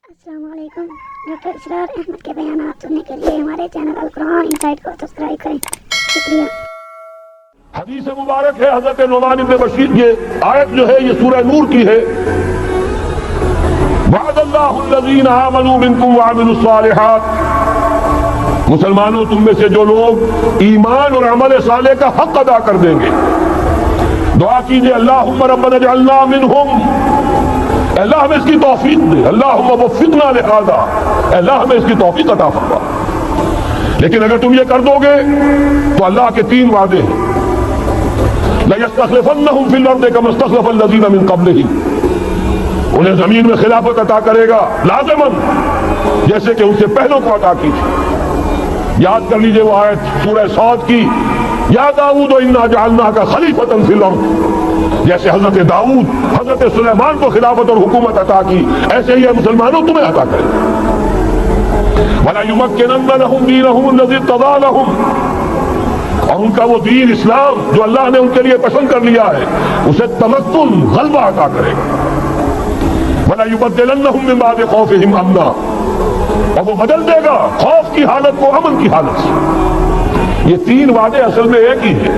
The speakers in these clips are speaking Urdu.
السلام علیکم۔ ڈاکٹر اسرار احمد کے بیانات سننے کے لیے ہمارے چینل القرآن انسائٹ کو سبسکرائب کریں۔ شکریہ۔ حدیث مبارک ہے حضرت نعمان بن بشیر، یہ آیت جو ہے یہ سورہ نور کی ہے۔ وعد اللہ الذین آمنوا منکم وعملوا الصالحات، مسلمانوں تم میں سے جو لوگ ایمان اور عمل صالح کا حق ادا کر دیں گے، دعا کیجئے اللہم ربنا اجعلنا منہم، اللہ ہمیں اس کی توفیق دے، اللہم وفقنا لہذا، اللہ ہمیں اس کی توفیق عطا فرما۔ لیکن اگر تم یہ کر دو گے تو اللہ کے تین وعدے ہیں، لَيَسْتَخْلِفَنَّهُمْ فِي الْأَرْضِ كَمَا اسْتَخْلَفَ الَّذِينَ مِن قَبْلِهِمْ، انہیں زمین میں خلافت عطا کرے گا لازماً، جیسے کہ ان سے پہلوں کو عطا کی تھی۔ یاد کر لیجئے وہ آیت سورہ صاد کی، یا داؤد انا جعلناک خلیفۃ فی الارض، جیسے حضرت داؤد حضرت سلیمان کو خلافت اور حکومت عطا کی، ایسے ہی مسلمانوں تمہیں عطا کرے۔ وَلَيُمَكِّنَنَّ لَهُمْ دِينَهُمُ الَّذِي ارْتَضَىٰ لَهُمْ، اور ان کا وہ دین اسلام جو اللہ نے ان کے لیے پسند کر لیا ہے اسے تمکن غلبہ عطا کرے گا۔ وَلَيُبَدِّلَنَّهُمْ مِن بَعْدِ خَوْفِهِمْ أَمْنًا، اور وہ بدل دے گا خوف کی حالت کو امن کی حالت سے۔ یہ تین وعدے اصل میں ایک ہی ہیں۔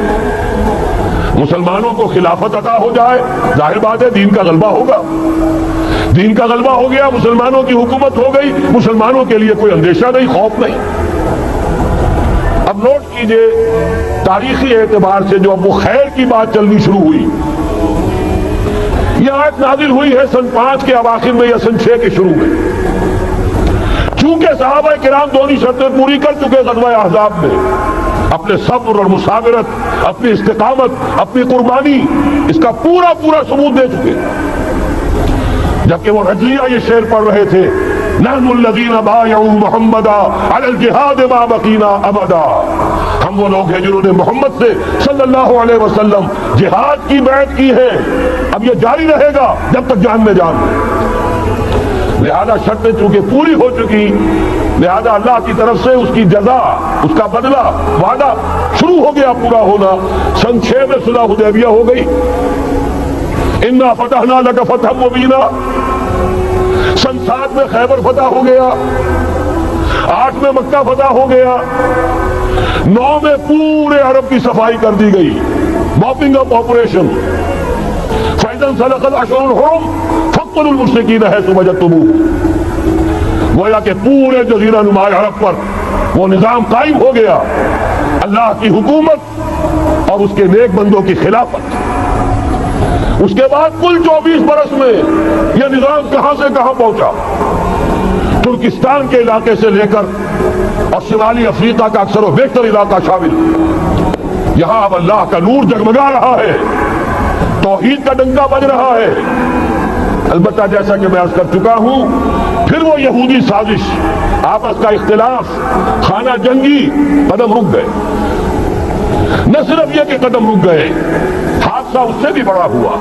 مسلمانوں کو خلافت عطا ہو جائے، ظاہر بات ہے دین کا غلبہ ہوگا، دین کا غلبہ ہو گیا، مسلمانوں کی حکومت ہو گئی، مسلمانوں کے لیے کوئی اندیشہ نہیں، خوف نہیں۔ اب نوٹ کیجئے تاریخی اعتبار سے جو اب وہ خیر کی بات چلنی شروع ہوئی، یہ آیت نازل ہوئی ہے سن 5 کے اواخر میں یا سن 6 کے شروع میں۔ چونکہ صحابہ کرام دونوں شرطیں پوری کر چکے غزوہ احزاب میں، اپنے صبر اور مصابرت، اپنی استقامت، اپنی قربانی، اس کا پورا ثبوت دے چکے، جبکہ وہ رجلیہ یہ شعر پڑھ رہے تھے، نحن الذین بایعوا محمدا علی الجہاد ما بقینا ابدا، ہم وہ لوگ ہیں جنہوں نے محمد سے صلی اللہ علیہ وسلم جہاد کی بیعت کی ہے، اب یہ جاری رہے گا جب تک جان میں جان ہے۔ لہذا شرطیں چونکہ پوری ہو چکی، لہذا اللہ کی طرف سے اس کی جزا، اس کا بدلہ، وعدہ شروع ہو گیا پورا ہونا۔ سن 6 میں صلح حدیبیہ ہو گئی، انا فتحنا لک فتحا مبینا، سن 7 میں خیبر فتح ہو گیا، 8 میں مکہ فتح ہو گیا، 9 میں پورے عرب کی صفائی کر دی گئی، موپنگ اپ آپریشن۔ فَإِذَا انْسَلَخَ الْأَشْهُرُ الْحُرُمُ فَاقْتُلُوا الْمُشْرِكِينَ حَيْثُ وَجَدتُّمُوهُمْ، گویا کہ پورے جزیرہ نما عرب پر وہ نظام قائم ہو گیا، اللہ کی حکومت اور اس کے نیک بندوں کی خلافت۔ اس کے بعد کل 24 برس میں یہ نظام کہاں سے کہاں پہنچا، ترکستان کے علاقے سے لے کر اور شمالی افریقہ کا اکثر و بیشتر علاقہ شامل، یہاں اب اللہ کا نور جگمگا رہا ہے، توحید کا ڈنکا بج رہا ہے۔ البتہ جیسا کہ میں عرض کر چکا ہوں، پھر وہ یہودی سازش، آپس کا اختلاف، خانہ جنگی قدم رک گئے۔ نہ صرف یہ کہ قدم رک گئے، حادثہ اس سے بھی بڑا ہوا،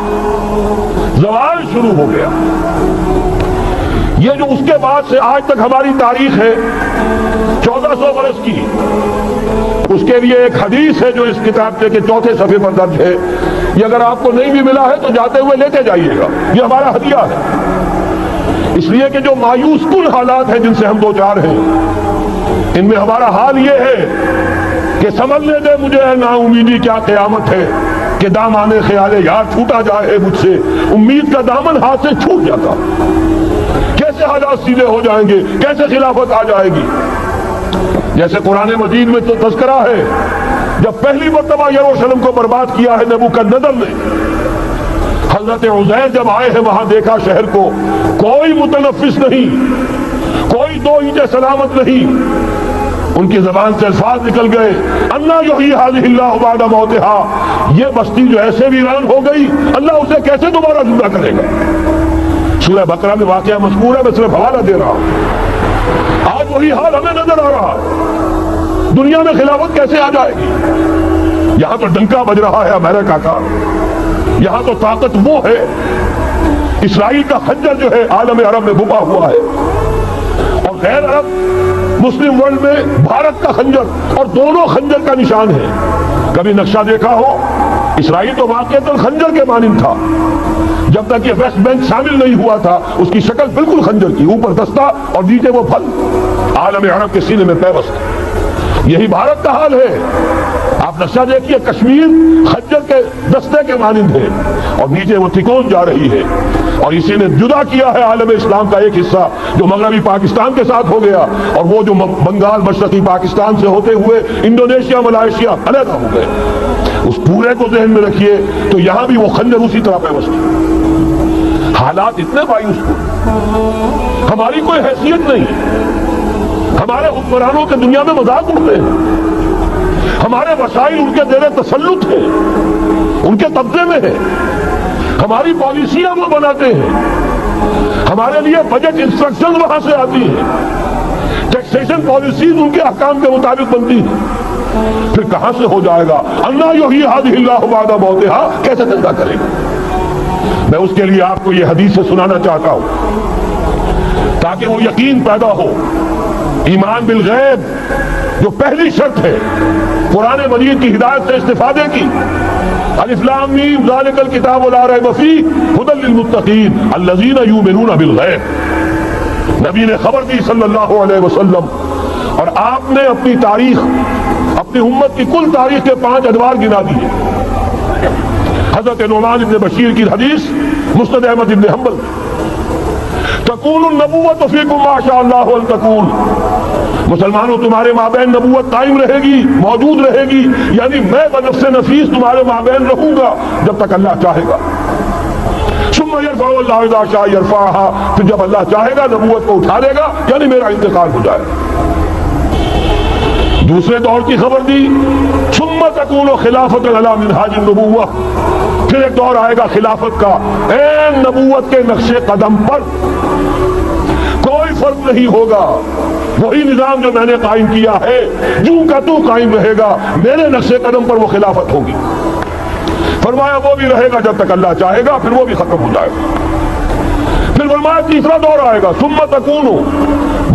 زوال شروع ہو گیا۔ یہ جو اس کے بعد سے آج تک ہماری تاریخ ہے 1400 برس کی، اس کے لیے ایک حدیث ہے جو اس کتاب کے 4 صفحے پر درج ہے، یہ اگر آپ کو نہیں بھی ملا ہے تو جاتے ہوئے لیتے جائیے گا، یہ ہمارا ہدیہ ہے، اس لیے کہ جو مایوس کن حالات ہیں جن سے ہم دوچار ہیں، ان میں ہمارا حال یہ ہے کہ سمجھنے دے مجھے اے نا امیدی کیا قیامت ہے، کہ دامان خیال یار چھوٹا جائے مجھ سے، امید کا دامن ہاتھ سے چھوٹ جاتا، کیسے حالات سیدھے ہو جائیں گے، کیسے خلافت آ جائے گی۔ جیسے قرآن مجید میں تو تذکرہ ہے، جب پہلی مرتبہ یروشلم کو برباد کیا ہے نبوکدنضر نے، حضرت عزیر جب آئے ہیں وہاں دیکھا شہر کو کوئی متنفس نہیں، کوئی 2 اینچ سلامت نہیں، ان کی زبان سے الفاظ نکل گئے، انا یحیی ھذہ اللہ بعد موتہا، یہ بستی جو ایسے ویران ہو گئی اللہ اسے کیسے دوبارہ زندہ کرے گا۔ سورہ بقرہ میں واقعہ مذکور ہے، میں صرف حوالہ دے رہا ہوں۔ آج وہی حال ہمیں نظر آ رہا ہے، دنیا میں خلافت کیسے آ جائے گی؟ یہاں تو ڈنکا بج رہا ہے امریکہ کا، یہاں تو طاقت وہ ہے، اسرائیل کا خنجر جو ہے عالم عرب میں گھما ہوا ہے، اور غیر عرب مسلم ورلڈ میں بھارت کا خنجر، اور دونوں خنجر کا نشان ہے۔ کبھی نقشہ دیکھا ہو، اسرائیل تو واقعتاً خنجر کے مانند تھا، جب تک یہ ویسٹ بینک شامل نہیں ہوا تھا اس کی شکل بالکل خنجر کی، اوپر دستہ اور نیچے وہ پھل، عالم عرب کے سینے میں پیوست۔ یہی بھارت کا حال ہے۔ آپ نقشہ دیکھیے، کشمیر خنجر کے دستے کے مانند ہے اور نیچے وہ تکون جا رہی ہے، اور اسی نے جدا کیا ہے عالم اسلام کا ایک حصہ جو مغربی پاکستان کے ساتھ ہو گیا، اور وہ جو بنگال مشرقی پاکستان سے ہوتے ہوئے انڈونیشیا ملائیشیا علیحدہ ہو گئے۔ اس پورے کو ذہن میں رکھیے تو یہاں بھی وہ خنجر اسی طرح پیوست ہے۔ حالات اتنے مایوس کو، ہماری کوئی حیثیت نہیں، ہمارے حکمرانوں کے دنیا میں مذاق اڑتے ہیں، ہمارے وسائل ان کے زیر تسلط ہیں، ان کے قبضے میں ہے، ہماری پالیسیاں وہ بناتے ہیں، ہمارے لیے بجٹ انسٹرکشن وہاں سے آتی ہیں، ٹیکسیشن پالیسیز ان کے احکام کے مطابق بنتی ہیں۔ پھر کہاں سے ہو جائے گا؟ انا یحیی ھذہ اللہ بعد موتھا، کیسے زندہ کرے گا؟ میں اس کے لیے آپ کو یہ حدیث سے سنانا چاہتا ہوں تاکہ وہ یقین پیدا ہو۔ ایمان بالغیب جو پہلی شرط ہے قرآن مجید کی ہدایت سے استفادے کی، الف لام میم ذالک الکتاب لا ریب فیہ ھدی للمتقین الذین یؤمنون بالغیب۔ نبی نے خبر دی صلی اللہ علیہ وسلم، اور آپ نے اپنی تاریخ، اپنی امت کی کل تاریخ کے 5 ادوار گنا دیے۔ حضرت نعمان بن بشیر کی حدیث مسند احمد بن حنبل، تکون النبوۃ فیکم ما شاء اللہ ان تکون، مسلمانوں تمہارے مابین نبوت قائم رہے گی، موجود رہے گی، یعنی میں بنفس نفیس تمہارے مابین رہوں گا جب تک اللہ چاہے گا۔ ثم یرفع اللہ اذا شاء یرفعها، پھر جب اللہ چاہے گا نبوت کو اٹھا لے گا، یعنی میرا انتقال ہو جائے گا۔ دوسرے دور کی خبر دی، ثم تکون خلافۃ علی منہاج النبوہ، پھر ایک دور آئے گا خلافت کا این نبوت کے نقش قدم پر، کوئی فرق نہیں ہوگا، وہی نظام جو میں نے قائم کیا ہے جوں کا تو قائم رہے گا، میرے نقش قدم پر وہ خلافت ہوگی۔ فرمایا وہ بھی رہے گا جب تک اللہ چاہے گا، پھر وہ بھی ختم ہو جائے گا۔ پھر فرمایا تیسرا دور آئے گا، ثم تکون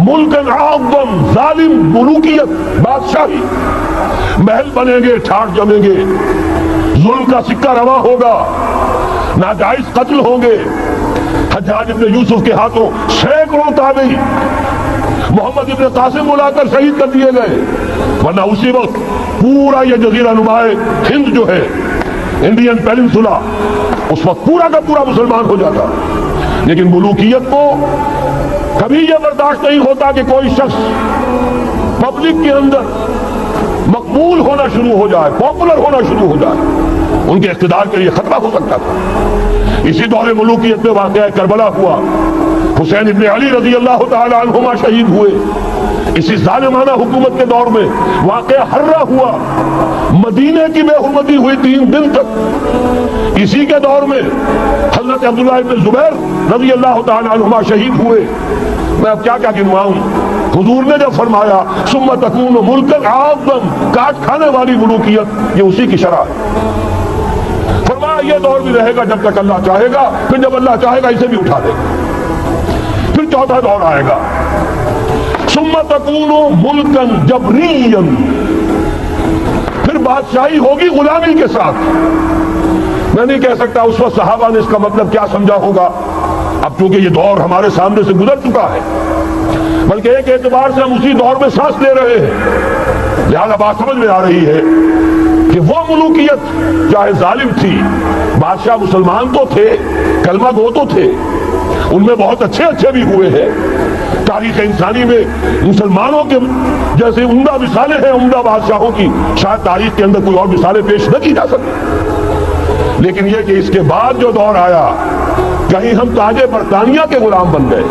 ملک اعظم، ظالم ملوکیت، بادشاہی، محل بنیں گے، ٹھاٹ جمیں گے، ظلم کا سکہ رواں ہوگا، ناجائز قتل ہوں گے۔ حجاج ابن یوسف کے ہاتھوں سینکڑوں تابعی محمد ابن قاسم بلا کر شہید کر دیے گئے، ورنہ اسی وقت پورا یہ جزیرہ نما ہند جو ہے، انڈین پیننسولا، اس وقت پورا کا پورا مسلمان ہو جاتا۔ لیکن ملوکیت کو کبھی یہ برداشت نہیں ہوتا کہ کوئی شخص پبلک کے اندر مقبول ہونا شروع ہو جائے، پاپولر ہونا شروع ہو جائے، ان کے اقتدار کے لیے خطرہ ہو سکتا تھا۔ اسی دور ملوکیت میں واقعہ کربلا ہوا، حسین ابن علی رضی اللہ تعالی عنہما شہید ہوئے۔ اسی ظالمانہ حکومت کے دور میں واقعہ حرہ ہوا، مدینے کی بے حرمتی ہوئی 3 دن تک۔ اسی کے دور میں حضرت عبداللہ ابن زبیر رضی اللہ تعالی عنہما شہید ہوئے۔ میں اب کیا گنواؤں؟ حضور نے جب فرمایا ثم تکون ملکا عاظم، کاٹ کھانے والی ملوکیت، یہ اسی کی شرح ہے۔ فرمایا یہ دور بھی رہے گا جب تک اللہ چاہے گا، پھر جب اللہ چاہے گا اسے بھی اٹھا دے گا۔ پھر چوتھا دور آئے گا، ثم تکون ملکا جبریا، پھر بادشاہی ہوگی غلامی کے ساتھ۔ میں نہیں کہہ سکتا اس وقت صحابہ نے اس کا مطلب کیا سمجھا ہوگا، اب چونکہ یہ دور ہمارے سامنے سے گزر چکا ہے، بلکہ ایک اعتبار سے ہم اسی دور میں سانس لے رہے ہیں، لہذا بات سمجھ میں آ رہی ہے کہ وہ ملوکیت چاہے ظالم تھی، بادشاہ مسلمان تو تھے، کلمہ گو تو تھے، ان میں بہت اچھے بھی ہوئے ہیں۔ تاریخ انسانی میں مسلمانوں کے جیسے عمدہ مثالیں ہیں عمدہ بادشاہوں کی، شاید تاریخ کے اندر کوئی اور مثالیں پیش نہ کی جا سکتی۔ لیکن یہ کہ اس کے بعد جو دور آیا، کہیں ہم تاج برطانیہ کے غلام بن گئے،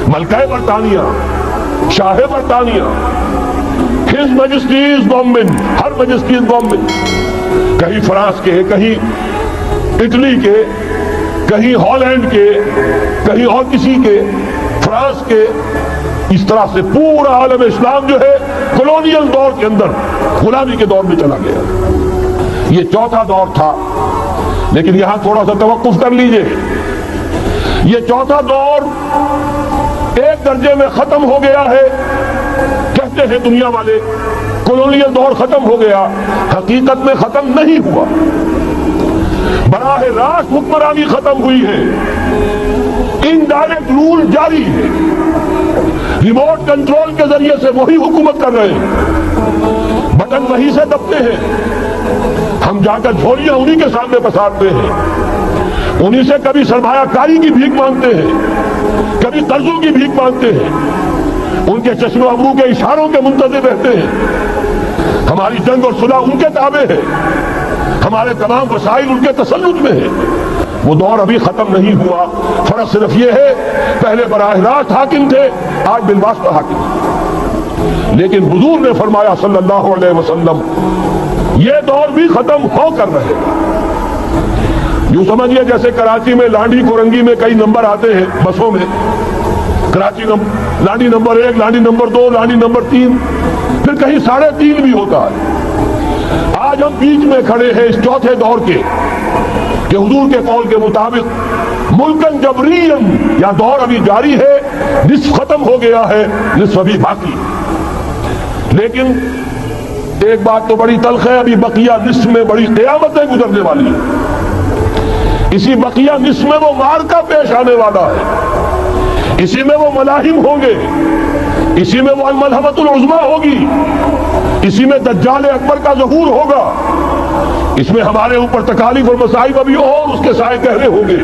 ملکہ برطانیہ، شاہ برطانیہ، ہز میجسٹیز گورنمنٹ، ہر میجسٹیز گورنمنٹ، کہیں فرانس کے، کہیں اٹلی کے، کہیں ہالینڈ کے، کہیں اور کسی کے، فرانس کے، اس طرح سے پورا عالم اسلام جو ہے کولونیل دور کے اندر غلامی کے دور میں چلا گیا۔ یہ چوتھا دور تھا، لیکن یہاں تھوڑا سا توقف کر لیجئے۔ یہ چوتھا دور ایک درجے میں ختم ہو گیا ہے، کہتے ہیں دنیا والے کولونیل دور ختم ہو گیا، حقیقت میں ختم نہیں ہوا۔ براہ راست حکمرانی ختم ہوئی ہے، انڈائریکٹ رول جاری ہے، ریموٹ کنٹرول کے ذریعے سے وہی حکومت کر رہے ہیں، بٹن وہی سے دبتے ہیں، ہم جا کر جھولیاں انہی کے سامنے پسارتے ہیں، انہی سے کبھی سرمایہ کاری کی بھیک مانگتے ہیں، کبھی قرضوں کی بھیک مانگتے ہیں، ان کے چشم و ابرو کے اشاروں کے منتظر رہتے ہیں، ہماری جنگ اور صلح ان کے تابع ہے، ہمارے تمام وسائل ان کے تسلط میں ہیں۔ وہ دور ابھی ختم نہیں ہوا، فرق صرف یہ ہے پہلے براہ راست حاکم تھے، آج بالواسطہ حاکم، لیکن حضور نے فرمایا صلی اللہ علیہ وسلم یہ دور بھی ختم ہو کر رہے گا۔ یوں سمجھیے جیسے کراچی میں لانڈی کورنگی میں کئی نمبر آتے ہیں بسوں میں، Karachi Landhi number 1، Landhi number 2، Landhi number 3، پھر کہیں 3.5 بھی ہوتا ہے۔ آج ہم بیچ میں کھڑے ہیں اس چوتھے دور کے کہ حضور کے قول کے مطابق ملکن جبرین، یا دور ابھی جاری ہے، نصف ختم ہو گیا ہے، نصف ابھی باقی۔ لیکن ایک بات تو بڑی تلخ ہے، ابھی بقیہ نصف میں بڑی قیامتیں گزرنے والی ہیں، اسی بقیہ نصف میں وہ معرکہ پیش آنے والا ہے، اسی میں وہ ملاحم ہوں گے، اسی میں وہ الملحمۃ العظمیٰ ہوگی، اسی میں دجال اکبر کا ظہور ہوگا، اس میں ہمارے اوپر تکالیف اور مصائب ابھی اور اس کے سائے گہرے ہوں گے،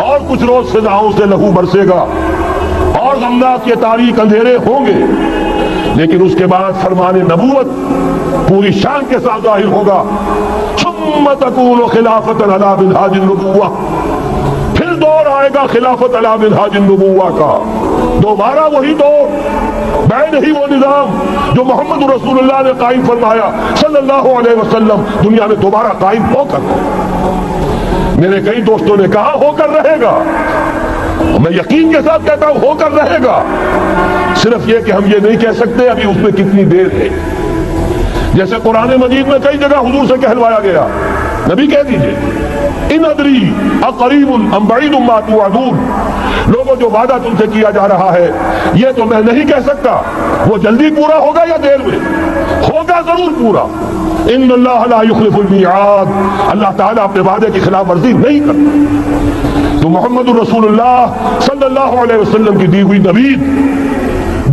اور کچھ روز فضاؤں سے لہو برسے گا، اور غمناک کے تاریک اندھیرے ہوں گے، لیکن اس کے بعد فرمان نبوت پوری شان کے ساتھ ظاہر ہوگا۔ ثم تکون خلافۃ علی منہاج النبوہ، پھر دور آئے گا خلافت علی منہاج النبوہ کا، دوبارہ وہی دور، بین ہی وہ نظام جو محمد رسول اللہ نے قائم فرمایا صلی اللہ علیہ وسلم، دنیا میں دوبارہ قائم ہو کر۔ میرے کئی دوستوں نے کہا ہو کر رہے گا، میں یقین کے ساتھ کہتا ہوں ہو کر رہے گا، صرف یہ کہ ہم یہ نہیں کہہ سکتے ابھی اس میں کتنی دیر ہے۔ جیسے قرآن مجید میں کئی جگہ حضور سے کہلوایا گیا، نبی کہہ دیجئے ان ادری اقریب ام بعید ما توعدون، لوگوں جو وعدہ تم سے کیا جا رہا ہے یہ تو میں نہیں کہہ سکتا وہ جلدی پورا ہوگا یا دیر میں، ہوگا ضرور پورا۔ ان اللہ لا یخلف المیعاد، اللہ تعالیٰ اپنے وعدے کی خلاف ورزی نہیں کرتا۔ تو محمد رسول اللہ صلی اللہ علیہ وسلم کی دی ہوئی نوید،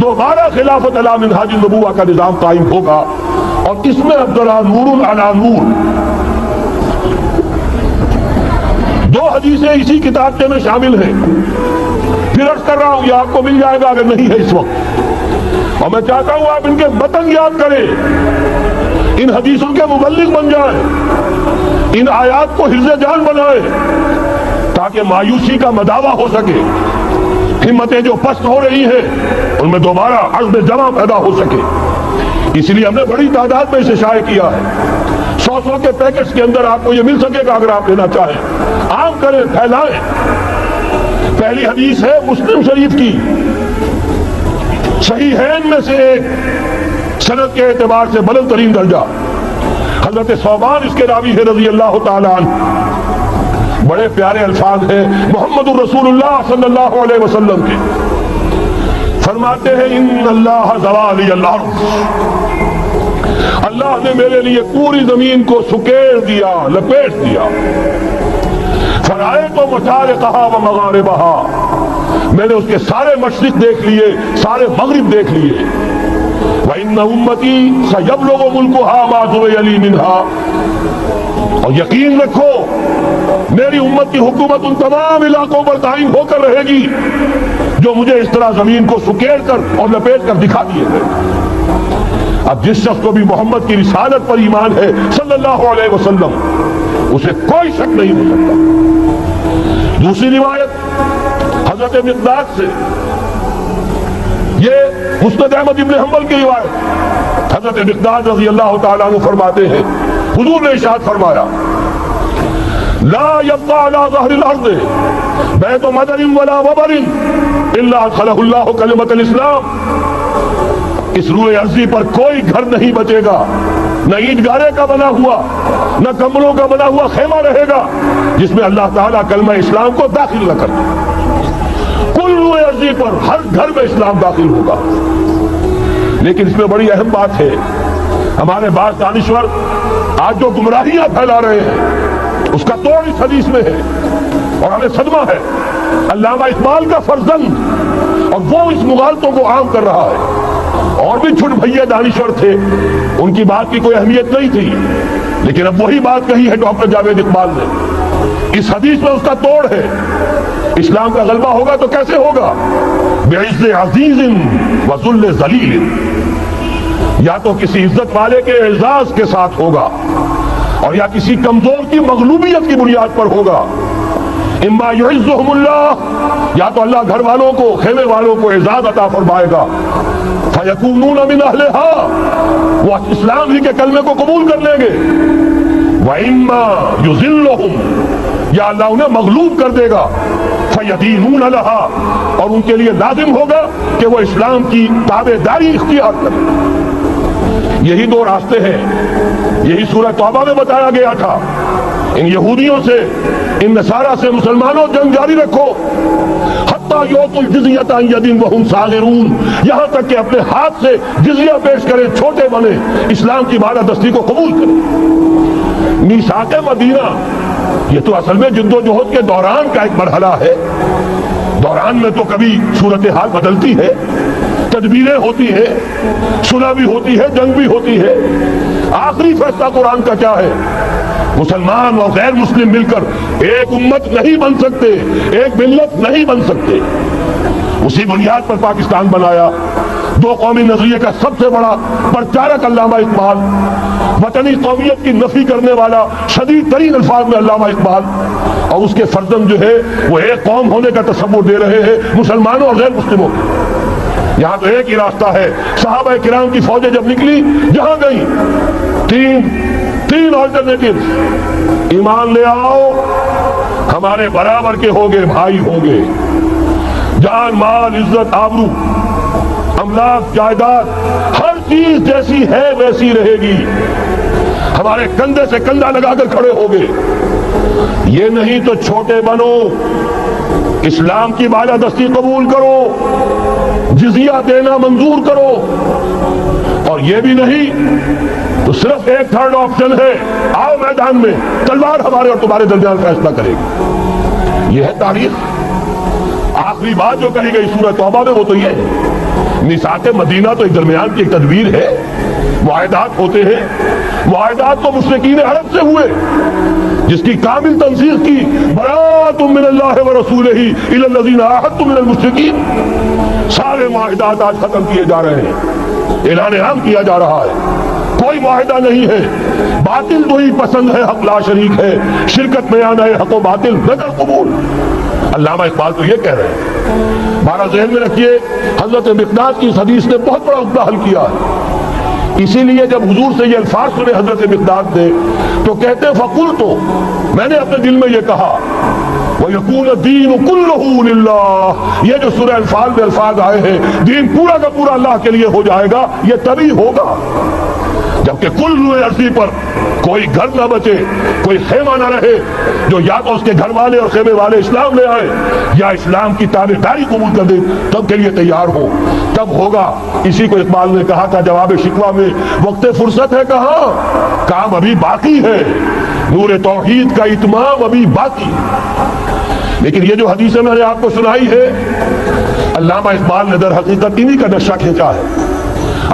دوبارہ خلافت علی منہاج النبوہ کا نظام قائم ہوگا، اور اس میں عبداللہ نور علی نور، دو حدیثیں اسی کتابچے میں شامل ہیں، پھر عرض کر رہا ہوں یہ آپ کو مل جائے گا اگر نہیں ہے اس وقت، اور میں چاہتا ہوں آپ ان کے متن یاد کریں، ان حدیثوں کے مبلغ بن جائیں، ان آیات کو حفظ جان بنائیں، تاکہ مایوسی کا مداوع ہو سکے، ہمتیں جو پست ہو رہی ہیں ان میں دوبارہ عزم جمع پیدا ہو سکے۔ اس لیے ہم نے بڑی تعداد میں اسے شائع کیا ہے، 100 کے پیکٹس کے اندر آپ کو یہ مل سکے گا اگر آپ لینا چاہیں، عام کریں، پھیلائیں۔ پہلی حدیث ہے مسلم شریف کی، صحیحین میں سے ایک، سند کے اعتبار سے بلند ترین درجہ، حضرت ثوبان اس کے راوی ہے رضی اللہ تعالیٰ عنہ، بڑے پیارے الفاظ ہیں محمد الرسول اللہ صلی اللہ علیہ وسلم کے، فرماتے ہیں ان اللہ زوالی الارض، اللہ نے میرے لیے پوری زمین کو سکیڑ دیا، لپیٹ دیا، فرائض و مشارقہا و مغاربہا، میں نے اس کے سارے مشرق دیکھ لیے، سارے مغرب دیکھ لیے، وَإِنَّ أُمَّتِي سَيَبْلُغُ مُلْكُهَا مَا زُوِيَ لِي مِنْهَا، اور یقین رکھو میری امت کی حکومت ان تمام علاقوں پر قائم ہو کر رہے گی جو مجھے اس طرح زمین کو سکیڑ کر اور لپیٹ کر دکھا دیے گئے۔ اب جس شخص کو بھی محمد کی رسالت پر ایمان ہے صلی اللہ علیہ وسلم، اسے کوئی شک نہیں ہو سکتا۔ دوسری روایت حضرت مقداد سے، یہ مسند احمد ابن حنبل کی روایت، حضرت مقداد رضی اللہ تعالیٰ عنہ فرماتے ہیں حضور نے ارشاد فرمایا لا يبقى على ظهر الارض بیت مدر ولا وبر الا ادخلہ اللہ کلمۃ الاسلام، اس روئے ارضی پر کوئی گھر نہیں بچے گا، نہ اینٹ گارے کا بنا ہوا نہ کمروں کا بنا ہوا خیمہ رہے گا جس میں اللہ تعالیٰ کلمہ اسلام کو داخل نہ کر، کل روئے ارضی پر ہر گھر میں اسلام داخل ہوگا۔ لیکن اس میں بڑی اہم بات ہے، ہمارے بعض دانشور آج جو گمراہیاں پھیلا رہے ہیں اس کا توڑ اس حدیث میں ہے اور ہمیں صدمہ ہے۔ علامہ اقبال کا فرزند اور وہ اس مغالطوں کو عام کر رہا ہے۔ اور بھی چھٹ بھئیے دانشور تھے، ان کی بات کی کوئی اہمیت نہیں تھی، لیکن اب وہی بات کہی ہے ڈاکٹر جاوید اقبال نے۔ اس حدیث میں اس کا توڑ ہے۔ اسلام کا غلبہ ہوگا تو کیسے ہوگا؟ بعز عزیز و ذل ذلیل، یا تو کسی عزت والے کے اعزاز کے ساتھ ہوگا اور یا کسی کمزور کی مغلوبیت کی بنیاد پر ہوگا۔ اما یعزہم اللہ، یا تو اللہ گھر والوں کو، خیمے والوں کو اعزاز عطا فرمائے گا، فیکونون من اہلہا، وہ اسلام ہی کے کلمے کو قبول کر لیں گے، وَإِمَّا يُذِلُّهُمْ، یا اللہ انہیں مغلوب کر دے گا، فَيَدِينُونَ لَهَا، اور ان کے لیے لازم ہوگا کہ وہ اسلام کی تابعداری اختیار کریں۔ یہی دو راستے ہیں، یہی سورہ توبہ میں بتایا گیا تھا۔ ان یہودیوں سے، ان نصارہ سے مسلمانوں جنگ جاری رکھو، حتیٰ یؤتوا الجزیۃ عن ید وہم صاغرون، یہاں تک کہ اپنے ہاتھ سے جزیہ پیش کریں، چھوٹے بنے، اسلام کی بالادستی کو قبول کریں۔ میثاق مدینہ یہ تو اصل میں جد و جہد کے دوران کا ایک مرحلہ ہے۔ دوران میں تو کبھی صورتحال بدلتی ہے، تدبیریں ہوتی ہیں، صلح بھی ہوتی ہے، جنگ بھی ہوتی ہے۔ آخری فیصلہ قرآن کا کیا ہے؟ مسلمان اور غیر مسلم مل کر ایک امت نہیں بن سکتے، ایک ملت نہیں بن سکتے۔ اسی بنیاد پر پاکستان بنایا۔ دو قومی نظریے کا سب سے بڑا پرچارک علامہ اقبال، وطنی قومیت کی نفی کرنے والا شدید ترین الفاظ میں علامہ اقبال، اور اس کے فرزند جو ہے وہ ایک قوم ہونے کا تصور دے رہے ہیں مسلمانوں اور غیر مسلموں کو۔ یہاں تو ایک ہی راستہ ہے۔ صحابہ کرام کی فوجیں جب نکلی، جہاں گئی، تین آلٹرنیٹیوز: ایمان لے آؤ، ہمارے برابر کے ہوگے، بھائی ہوگے، جان مال عزت آبرو املاک جائیداد ہر چیز جیسی ہے ویسی رہے گی، ہمارے کندھے سے کندھا لگا کر کھڑے ہوگے۔ یہ نہیں تو چھوٹے بنو، اسلام کی بالادستی قبول کرو، جزیہ دینا منظور کرو، اور یہ بھی نہیں تو صرف ایک تھرڈ آپشن ہے، آؤ میدان میں، تلوار ہمارے اور تمہارے درمیان فیصلہ کرے گی۔ یہ ہے تاریخ۔ آخری بات جو کہی گئی سورہ توبہ میں وہ تو یہ ہے۔ میثاق مدینہ تو ایک درمیان کی ایک تدبیر ہے، معاہدات ہوتے ہیں۔ معاہدات تو مشرکین عرب سے ہوئے، جس کی کامل تنسیخ کی، براءۃ من اللہ ورسولہ الی الذین عاہدتم من المشرکین۔ سارے معاہدات آج ختم کیے جا رہے ہیں، اعلان عام کیا جا رہا ہے، کوئی معاہدہ نہیں ہے۔ باطل تو ہی پسند ہے، حق لا شریک ہے، شرکت میں آنا ہے حق و باطل نظر قبول۔ علامہ اقبال تو یہ کہہ رہے ہیں۔ ہمارا ذہن میں رکھیے، حضرت مقداد کی اس حدیث نے بہت بڑا عقدہ حل کیا ہے۔ اسی لیے جب حضور سے یہ الفاظ سنے حضرت مقداد نے تو کہتے فقلت، میں نے اپنے دل میں یہ کہا، وَيَكُونَ الدِّينُ كُلُّهُ لِلَّهِ، یہ جو سورہ انفال میں الفاظ آئے ہیں، دین پورا کا پورا اللہ کے لیے ہو جائے گا، یہ تبھی ہوگا جبکہ کل روئے عرضی پر کوئی گھر نہ بچے، کوئی خیمہ نہ رہے جو یا تو اس کے گھر والے اور خیمے والے اسلام لے آئے یا اسلام کی تابعداری قبول کر دیں، تب کے لیے تیار ہو، تب ہوگا۔ اسی کو اقبال نے کہا تھا جواب شکوہ میں، وقت فرصت ہے کہاں، کام ابھی باقی ہے، نور توحید کا اتمام ابھی باقی۔ لیکن یہ جو حدیث میں نے آپ کو سنائی ہے، علامہ اقبال نے در حقیقت انہی کا نقشہ کھینچا ہے۔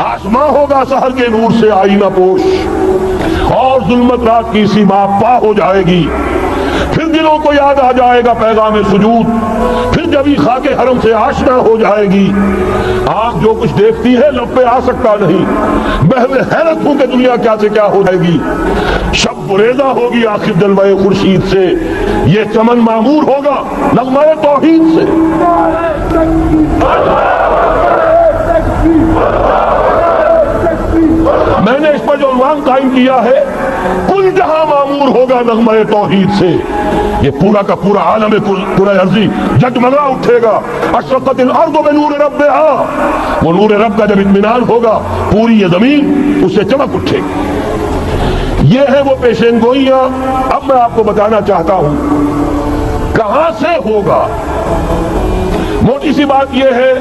آسماں ہوگا سحر کے نور سے آئینہ پوش، اور ظلمت رات کی سیما پا ہو جائے گی، پھر دلوں کو یاد آ جائے گا پیغام سجود، پھر جبھی خاک حرم سے آشنا ہو جائے گی۔ آنکھ جو کچھ دیکھتی ہے لب پہ آ سکتا نہیں، بہوے حیرت ہوں کہ دنیا کیا سے کیا ہو جائے گی۔ شب گریزہ ہوگی آخر جلوہ خورشید سے، یہ چمن معمور ہوگا نغمہ توحید سے۔ میں نے اس پر جو عنوان قائم کیا ہے، کل جہاں معمور ہوگا نغمہ توحید سے، یہ پورا کا پورا عالم پورا عرضی جگمگا اٹھے گا۔ اشرقت الارض بنور ربہا، وہ نور رب کا جب اطمینان ہوگا پوری یہ زمین اس سے چمک اٹھے گی۔ یہ ہے وہ پیشین گوئیاں۔ اب میں آپ کو بتانا چاہتا ہوں کہاں سے ہوگا۔ موٹی سی بات یہ ہے،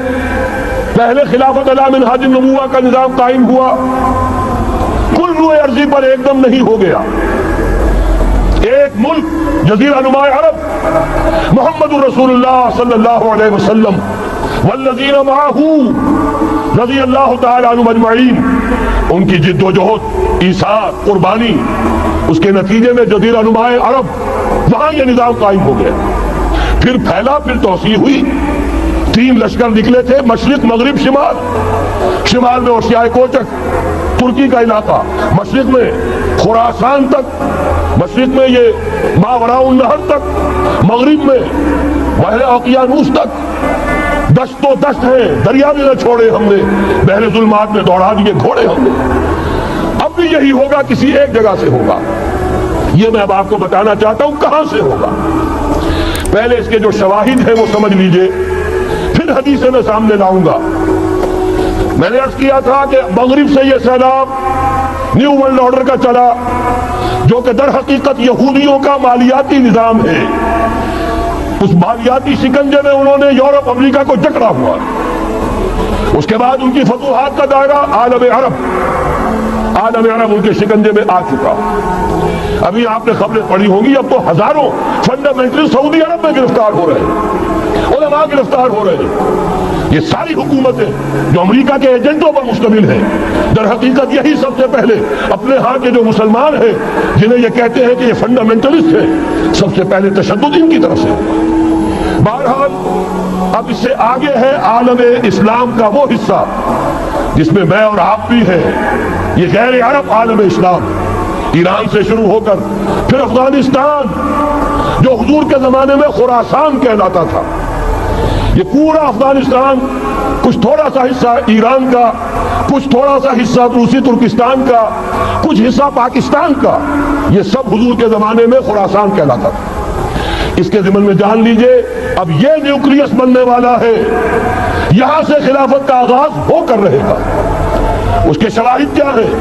پہلے خلافت علی منہاج النبوہ کا نظام قائم ہوا، کل روئے عرضی پر ایک دم نہیں ہو گیا۔ ایک ایک ملک جزیرہ نما عرب محمد رسول اللہ صلی اللہ علیہ وسلم والذین معہ رضی اللہ تعالی عنہم اجمعین، ان کی جد و جہد، ایثار، قربانی، اس کے نتیجے میں جزیرہ نما عرب وہاں یہ نظام قائم ہو گیا۔ پھر پھیلا، پھر توسیع ہوئی، 3 لشکر نکلے تھے، مشرق مغرب شمال۔ شمال میں اوشیائے کوچک ترکی کا علاقہ، مشرق میں خراسان تک، مشرق میں یہ ماوراء النہر تک، مغرب میں بحر اوقیانوس تک۔ دشت و دشت ہے، دریا بھی نہ چھوڑے ہم نے، بحر ظلمات میں دوڑا دیے گھوڑے ہم نے۔ اب بھی یہی ہوگا، کسی ایک جگہ سے ہوگا۔ یہ میں اب آپ کو بتانا چاہتا ہوں کہاں سے ہوگا۔ پہلے اس کے جو شواہد ہیں وہ سمجھ لیجئے، پھر حدیثیں میں سامنے لاؤں گا۔ میں نے عرض کیا تھا کہ مغرب سے یہ سیلاب نیو ورلڈ آرڈر کا چلا، جو کہ در حقیقت یہودیوں کا مالیاتی نظام ہے۔ اس مالیاتی شکنجے میں انہوں نے یورپ امریکہ کو جکڑا ہوا۔ اس کے بعد ان کی فتوحات کا دائرہ عالم عرب ان کے شکنجے میں آ چکا۔ ابھی آپ نے خبریں پڑھی ہوں گی، اب تو ہزاروں فنڈامنٹل سعودی عرب میں گرفتار ہو رہے ہیں، علماء گرفتار ہو رہے ہیں۔ یہ ساری حکومتیں جو امریکہ کے ایجنٹوں پر مشتمل ہیں، در حقیقت یہی سب سے پہلے اپنے ہاں کے جو مسلمان ہیں، جنہیں یہ کہتے ہیں کہ یہ فنڈامنٹلسٹ ہیں، سب سے پہلے تشدد ان کی طرف سے۔ بہرحال اب اس سے آگے ہے عالم اسلام کا وہ حصہ جس میں میں اور آپ بھی ہیں، یہ غیر عرب عالم اسلام، ایران سے شروع ہو کر پھر افغانستان، جو حضور کے زمانے میں خراسان کہلاتا تھا، یہ پورا افغانستان، کچھ تھوڑا سا حصہ ایران کا، کچھ تھوڑا سا حصہ روسی ترکستان کا، کچھ حصہ پاکستان کا، یہ سب حضور کے زمانے میں خراسان کہلاتا تھا۔ اس کے ضمن میں جان لیجئے اب یہ نیوکلیس بننے والا ہے، یہاں سے خلافت کا آغاز ہو کر رہے گا۔ اس کے شواہد کیا ہیں؟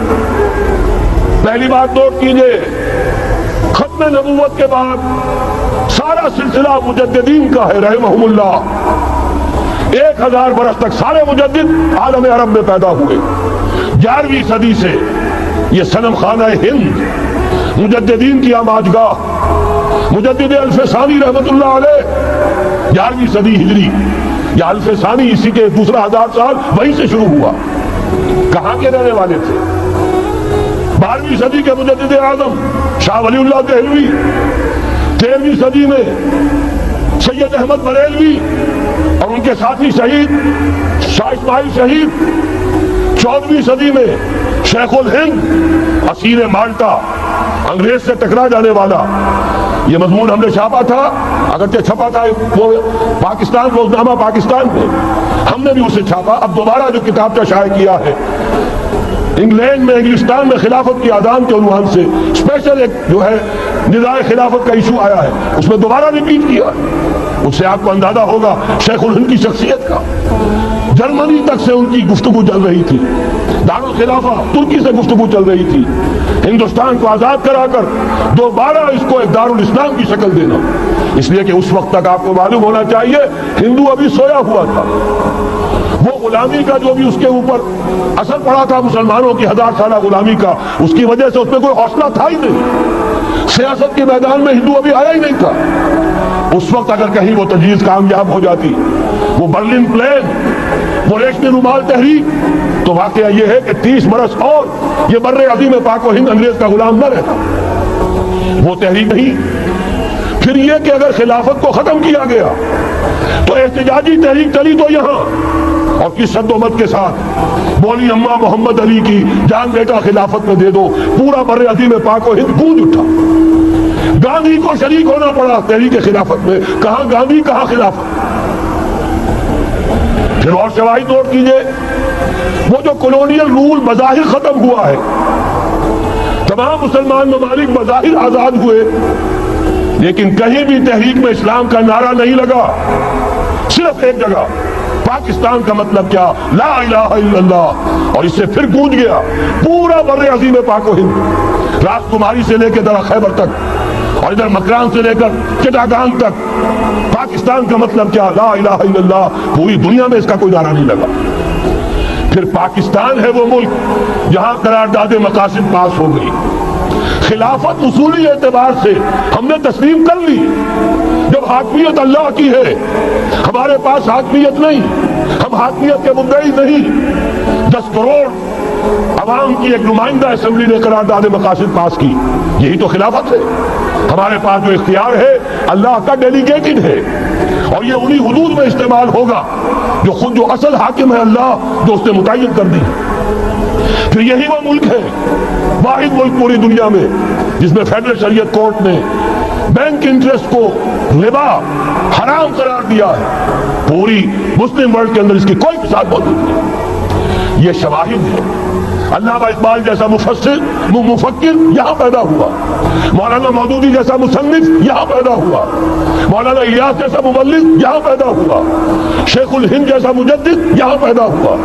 پہلی بات نوٹ کیجئے، ختم نبوت کے بعد سارا سلسلہ مجددین کا ہے رحمہم اللہ۔ 1000 برس تک سارے مجدد عالم عرب میں پیدا ہوئے۔ 11ویں صدی سے یہ صنم خانہ ہند، مجددین کی آماجگاہ، مجدد الف ثانی رحمت اللہ علیہ، 11ویں صدی ہجری یا الف ثانی، اسی کے دوسرا 1000 سال وہیں سے شروع ہوا۔ کہاں کے رہنے والے تھے؟ 12ویں صدی کے مجدد اعظم شاہ ولی اللہ دہلوی، 13ویں صدی میں سید احمد بریلوی اور ان کے ساتھی شہید شاہ اسماعیل شہید، 14ویں صدی میں شیخ الہند اسیر مالٹا، انگریز سے ٹکرا جانے والا۔ یہ مضمون ہم نے چھاپا تھا، اگرچہ چھپا تھا وہ پاکستان، روزنامہ پاکستان میں، ہم نے بھی اسے چھاپا۔ اب دوبارہ جو کتاب کا شائع کیا ہے انگلینڈ میں، انگلستان میں خلافت کی آدان کے عنوان سے اسپیشل ایک جو ہے نظام خلافت کا ایشو آیا ہے، اس میں دوبارہ ریپیٹ کیا۔ اس سے آپ کو اندازہ ہوگا شیخ الہند کی شخصیت کا۔ جرمنی تک سے ان کی گفتگو چل رہی تھی، دارالخلافہ ترکی سے گفتگو چل رہی تھی، ہندوستان کو آزاد کرا کر دوبارہ اس کو ایک دارالاسلام کی شکل دینا۔ اس لیے کہ اس وقت تک آپ کو معلوم ہونا چاہیے ہندو ابھی سویا ہوا تھا۔ وہ غلامی کا جو بھی اس کے اوپر اثر پڑا تھا مسلمانوں کی 1000 سالہ غلامی کا، اس کی وجہ سے اس میں کوئی حوصلہ تھا ہی نہیں۔ سیاست کے میدان میں ہندو ابھی آیا ہی نہیں تھا۔ اس وقت اگر کہیں وہ تجویز کامیاب ہو جاتی، وہ برلن پلان، وہ ریشمی رومال تحریک، تو واقعہ یہ ہے کہ 30 برس اور یہ بر عظیم پاک و ہند انگریز کا غلام نہ رہتا۔ وہ تحریک نہیں۔ پھر یہ کہ اگر خلافت کو ختم کیا گیا تو احتجاجی تحریک چلی تو یہاں، اور کس شد و مت کے ساتھ بولی اماں محمد علی کی جان بیٹا خلافت میں دے دو، پورا بر عظیم پاک و ہند گونج اٹھا۔ گاندھی کو شریک ہونا پڑا تحریک خلافت میں، کہاں گاندھی کہاں خلافت۔ پھر اور شواہد نوٹ کیجئے، وہ جو کولونیل رول بظاہر ختم ہوا ہے، تمام مسلمان ممالک بظاہر آزاد ہوئے، لیکن کہیں بھی تحریک میں اسلام کا نعرہ نہیں لگا۔ صرف ایک جگہ پاکستان کا مطلب کیا؟ لا الہ الا اللہ، اور اس سے پھر گونج گیا پورا بر عظیم پاک و ہند، راس کماری سے لے کے درہ خیبر تک، اور ادھر مکران سے لے کر چٹاگان تک۔ پاکستان کا مطلب کیا؟ لا الہ الا اللہ۔ پوری دنیا میں اس کا کوئی نعرہ نہیں لگا۔ پھر پاکستان ہے وہ ملک جہاں قرارداد مقاصد پاس ہو گئی، خلافت اصولی اعتبار سے ہم نے تسلیم کر لی. جب حاکمیت اللہ کی ہے، ہمارے پاس حاکمیت نہیں، ہم حاکمیت کے مدعی نہیں. 10 کروڑ عوام کی ایک نمائندہ اسمبلی نے قرارداد مقاصد پاس کی، یہی تو خلافت ہے. ہمارے پاس جو اختیار ہے اللہ کا ڈیلیگیٹڈ ہے، اور یہ انہی حدود میں استعمال ہوگا جو خود جو اصل حاکم ہے اللہ، جو اس نے متعین کر دی. پھر یہی وہ ملک ہے، واحد ملک پوری دنیا میں جس میں فیڈرل شریعت کورٹ نے بینک انٹرسٹ کو ربا حرام قرار دیا ہے. پوری مسلم ورلڈ کے اندر اس کی کوئی مثال موجود نہیں. یہ شواہد ہے. علامہ اقبال جیسا مفکر یہاں پیدا ہوا، مولانا مودودی جیسا مصنف یہاں پیدا ہوا، مولانا الیاس جیسا مبلغ یہاں پیدا ہوا، شیخ الہند جیسا مجدد یہاں پیدا ہوا.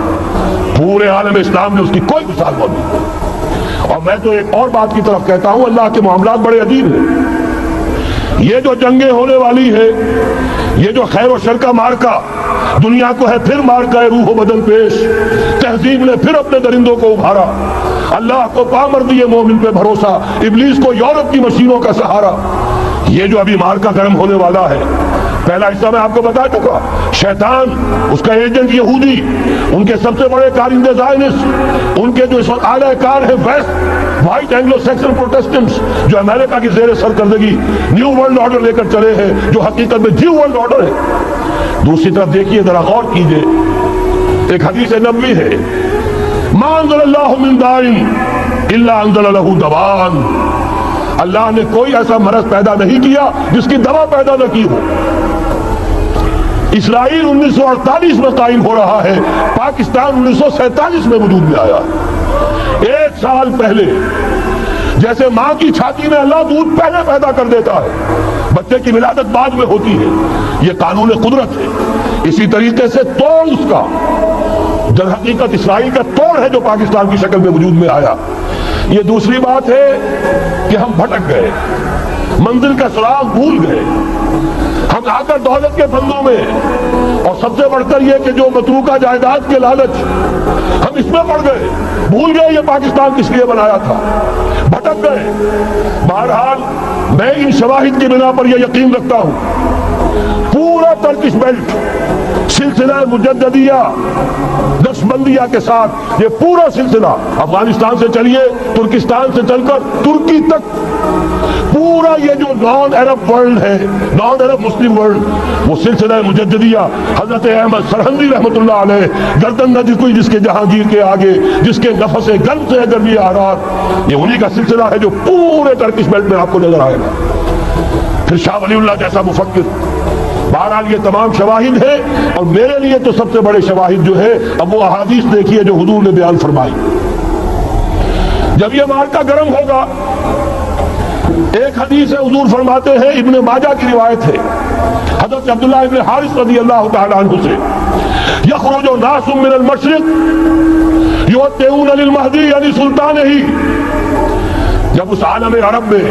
پورے عالم اسلام میں اس کی کوئی مثال موجود نہیں. اور میں تو ایک اور بات کی طرف کہتا ہوں، اللہ کے معاملات بڑے عجیب ہیں. یہ جو جنگیں ہونے والی ہے، یہ جو خیر و شر کا مارکا دنیا کو ہے، پھر مارکا ہے روح و بدن پیش. تہذیب نے پھر اپنے درندوں کو ابھارا، اللہ کو پامردی مومن پہ بھروسہ، ابلیس کو یورپ کی مشینوں کا سہارا. یہ جو ابھی مارکا گرم ہونے والا ہے، پہلا حصہ میں آپ کو بتا چکا. شیطان، اس کا ایجنٹ یہودی، ان کے سب سے بڑے کارندے زائنسٹ، ان کے جو اس وقت اعلی کار ہیں ویسٹ، وائٹ اینگلو سیکسن پروٹیسٹنٹس، جو امریکہ کی زیر سرکردگی نیو ورلڈ آرڈر لے کر چلے ہیں، جو حقیقت میں نیو ورلڈ آرڈر ہے. دوسری طرف دیکھیے، ذرا غور کیجئے، ایک حدیث نبوی ہے، ما انزل اللہ من داء الا انزل له دواء. اللہ نے کوئی ایسا مرض پیدا نہیں کیا جس کی دوا پیدا نہ کی ہو. اسرائیل 1948 میں قائم ہو رہا ہے، پاکستان 1947 میں وجود میں آیا. 1 سال پہلے جیسے ماں کی چھاتی میں اللہ دودھ پہلے پیدا کر دیتا ہے، بچے کی ولادت بعد میں ہوتی ہے. یہ قانون قدرت ہے. اسی طریقے سے توڑ اس کا در حقیقت اسرائیل کا توڑ ہے جو پاکستان کی شکل میں وجود میں آیا. یہ دوسری بات ہے کہ ہم بھٹک گئے، منزل کا سراغ بھول گئے. ہم آ کر دولت کے پھندوں میں، اور سب سے بڑھ کر یہ کہ جو متروکہ جائیداد کے لالچ، ہم اس میں پڑ گئے، بھول گئے یہ پاکستان کس لیے بنایا تھا، بھٹک گئے. بہرحال میں ان شواہد کی بنا پر یہ یقین رکھتا ہوں، پورا ترکش بیلٹ سلسلہ مجددیہ نقشبندیہ کے ساتھ، یہ پورا سلسلہ افغانستان سے چلیے، ترکستان سے چل کر ترکی تک، پورا یہ جو نان عرب ورلڈ ہے، نان عرب مسلم ورلڈ، وہ سلسلہ مجددیہ حضرت احمد سرہندی رحمت اللہ علیہ، گردن نہ کوئی جس کے جہانگیر کے آگے، جس کے نفس گرم سے گرمی آرات، یہ انہی کا سلسلہ ہے جو پورے ترکش بیلٹ میں آپ کو نظر آئے گا. پھر شاہ ولی اللہ جیسا مفکر. بہرحال یہ تمام شواہد ہیں، اور میرے لیے تو سب سے بڑے شواہد جو ہے، اب وہ احادیث دیکھیے جو حضور نے بیان فرمائی. جب یہ مارکا گرم ہوگا، ایک حدیث ہے، حضور فرماتے ہیں، ابن ماجہ کی روایت ہے، حضرت عبداللہ ابن حارث رضی اللہ تعالیٰ عنہ سے، یخرج ناس من المشرق یؤتون للمہدی یعنی سلطان ہی. جب اس عالم عرب میں،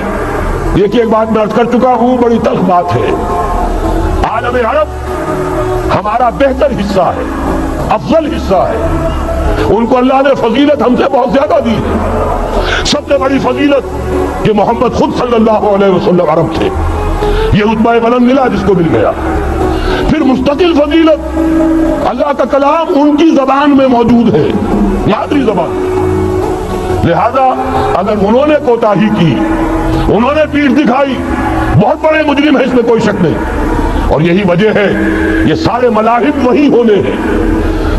ایک بات میں عرض کر چکا ہوں، بڑی تلخ بات ہے، عالم عرب ہمارا بہتر حصہ ہے، افضل حصہ ہے. ان کو اللہ نے فضیلت ہم سے بہت زیادہ دی ہے. سب سے بڑی فضیلت کہ محمد خود صلی اللہ علیہ وسلم عرب تھے، یہ رتبہ بلند ملا جس کو مل گیا. پھر مستقل فضیلت، اللہ کا کلام ان کی زبان میں موجود ہے، مادری زبان. لہذا اگر انہوں نے کوتاہی کی، انہوں نے پیٹھ دکھائی، بہت بڑے مجرم ہیں، اس میں کوئی شک نہیں. اور یہی وجہ ہے یہ سارے ملاحم وہی ہونے ہیں.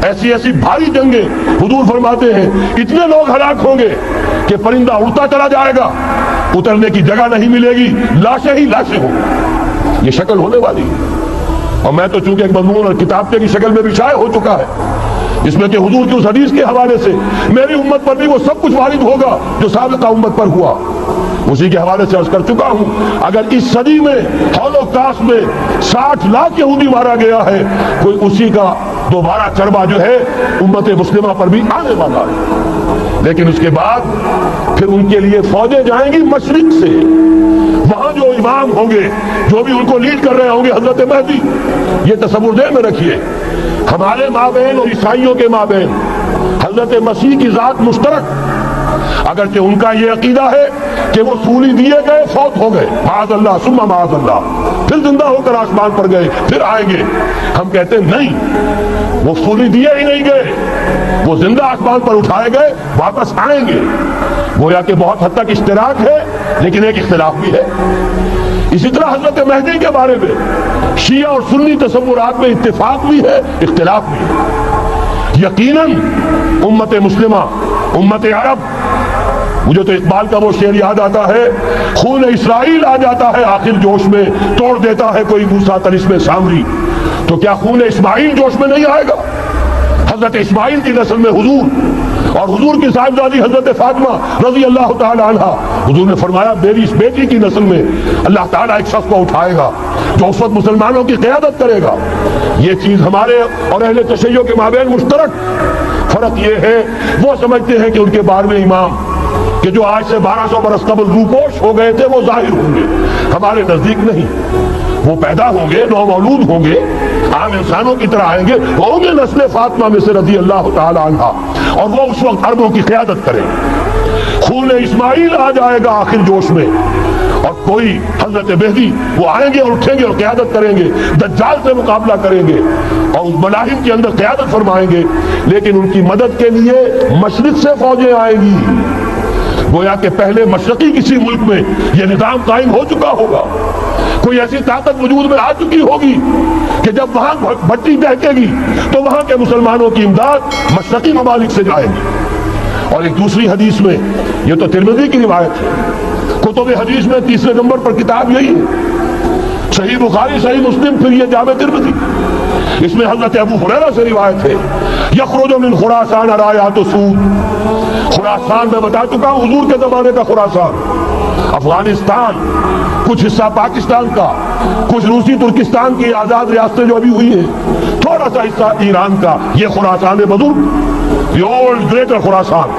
ایسی ایسی بھاری جنگیں، حضور فرماتے ہیں اتنے لوگ ہلاک ہوں گے کہ پرندہ اڑتا چلا جائے گا، اترنے کی جگہ نہیں ملے گی، لاشیں ہی لاشیں ہوں گی. یہ شکل ہونے والی ہے. اور میں تو چونکہ ایک مضمون اور کتابچے کی شکل میں بھی شائع ہو چکا ہے، اس میں کہ حضور کی اس حدیث کے حوالے سے میری امت پر بھی وہ سب کچھ وارد ہوگا جو سابقہ امت پر ہوا، اسی کے حوالے سے عرض کر چکا ہوں. اگر اس صدی میں ہولوکاسٹ میں 60 لاکھ یہودی مارا گیا ہے، کوئی اسی کا دوبارہ چربا جو ہے امت مسلمہ پر بھی آنے والا ہے. لیکن اس کے بعد پھر ان کے لیے فوجیں جائیں گی مشرق سے، وہاں جو امام ہوں گے، جو بھی ان کو لیڈ کر رہے ہوں گے، حضرت مہدی. یہ تصور ذہن میں رکھیے، ہمارے مابین اور عیسائیوں کے مابین حضرت مسیح کی ذات مشترک، اگرچہ ان کا یہ عقیدہ ہے کہ وہ سولی دیے گئے فوت ہو گئے، معاذ اللہ ثم معاذ اللہ، پھر زندہ ہو کر آسمان پر گئے، پھر آئیں گے۔ ہم کہتے ہیں نہیں، وہ سولی دیے ہی نہیں گئے، وہ زندہ آسمان پر اٹھائے گئے، واپس آئیں گے۔ گویا کہ بہت حد تک اشتراک ہے، لیکن ایک اختلاف بھی ہے۔ اسی طرح حضرت مہدی کے بارے میں شیعہ اور سنی تصورات میں اتفاق بھی ہے، اختلاف بھی ہے۔ یقیناً امت مسلمہ، امت عرب، مجھے تو اقبال کا وہ شعر یاد آتا ہے، خون اسرائیل آ جاتا ہے آخر جوش میں، توڑ دیتا ہے کوئی موسیٰ طلسم سامری، تو کیا خون اسماعیل جوش میں نہیں آئے گا؟ حضرت اسماعیل کی نسل میں حضور، اور حضور کی صاحبزادی حضرت فاطمہ رضی اللہ تعالی عنہ، حضور نے فرمایا میری اس بیٹی کی نسل میں اللہ تعالیٰ ایک شخص کو اٹھائے گا جو اس وقت مسلمانوں کی قیادت کرے گا۔ یہ چیز ہمارے اور اہل تشیع کے مابین مشترک، فرق یہ ہے وہ سمجھتے ہیں کہ ان کے 12ویں امام کہ جو آج سے 1200 برس قبل روپوش ہو گئے تھے وہ ظاہر ہوں گے، ہمارے نزدیک نہیں، وہ پیدا ہوں گے، نو مولود ہوں گے، عام انسانوں کی طرح آئیں گے، ہوں گے نسل فاطمہ میں سے رضی اللہ تعالی عنہ، اور وہ اس وقت عربوں کی قیادت کریں گے۔ خون اسماعیل آ جائے گا آخر جوش میں، اور کوئی حضرت مہدی وہ آئیں گے اور اٹھیں گے اور قیادت کریں گے، دجال سے مقابلہ کریں گے اور اس ملاحم کے اندر قیادت فرمائیں گے، لیکن ان کی مدد کے لیے مشرق سے فوجیں آئیں گی۔ گویا کہ پہلے مشرقی کسی ملک میں یہ نظام قائم ہو چکا ہوگا، کوئی ایسی طاقت وجود میں آ چکی ہوگی کہ جب وہاں بھٹی دہکے گی تو وہاں کے مسلمانوں کی امداد مشرقی ممالک سے جائے گی۔ اور ایک دوسری حدیث میں، یہ تو ترمذی کی روایت ہے، کتب حدیث میں 3 نمبر پر کتاب یہی ہے، صحیح بخاری، صحیح مسلم، پھر یہ جامع ترمذی، اس میں حضرت ابو ہریرہ سے روایت ہے، یخرج من خراسان رایات سود، خراسان میں بتا چکا ہوں حضور کے زمانے کا خراسان، افغانستان، کچھ حصہ پاکستان کا، کچھ روسی ترکستان کی آزاد ریاستیں جو ابھی ہوئی ہیں، تھوڑا سا حصہ ایران کا، یہ خراسان بزرگ، یہ اولڈ گریٹر خراسان،